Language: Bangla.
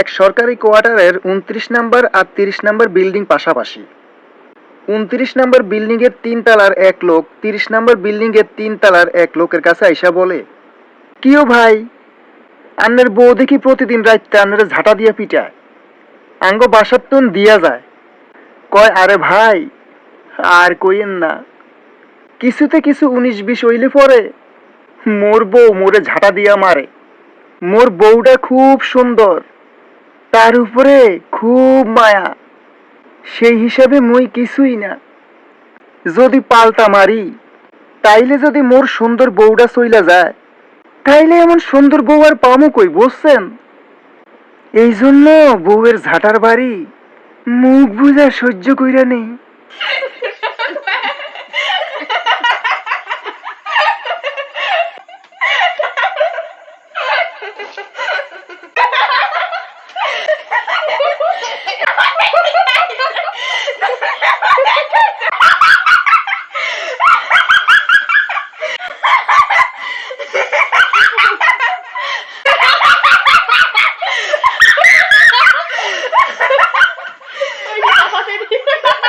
এক সরকারি কোয়ার্টারের ২৯ নম্বর আর ৩০ নম্বর বিল্ডিং পাশাপাশি। ২৯ নম্বর বিল্ডিংয়ের ৩ তলার এক লোক ৩০ নম্বর বিল্ডিংয়ের ৩ তলার এক লোকের কাছে আইসা বলে, কিও ভাই, আন্নের বউ দেখি প্রতিদিন রাইতে আন্নের ঝাঁটা দিয়া পিটায়, আঙ্গ বাসার তুন দিয়া যায়। কয়, আরে ভাই আর কইেন না, কিছুতে কিছু ১৯-২০ হইলে পরে মোর বউ মোরে ঝাঁটা দিয়া মারে। মোর বউটা খুব সুন্দর, তার উপরে খুব মায়া, সেই হিসাবে মুই কিছুই না। যদি পাল্টা মারি তাইলে যদি মোর সুন্দর বউটা চইলা যায়, তাইলে এমন সুন্দর বউ আর পামু কই, বুঝছেন? এই জন্য বউয়ের ঝাঁটার বাড়ি মুখ বুঝা সহ্য কইরা নেই। Ay,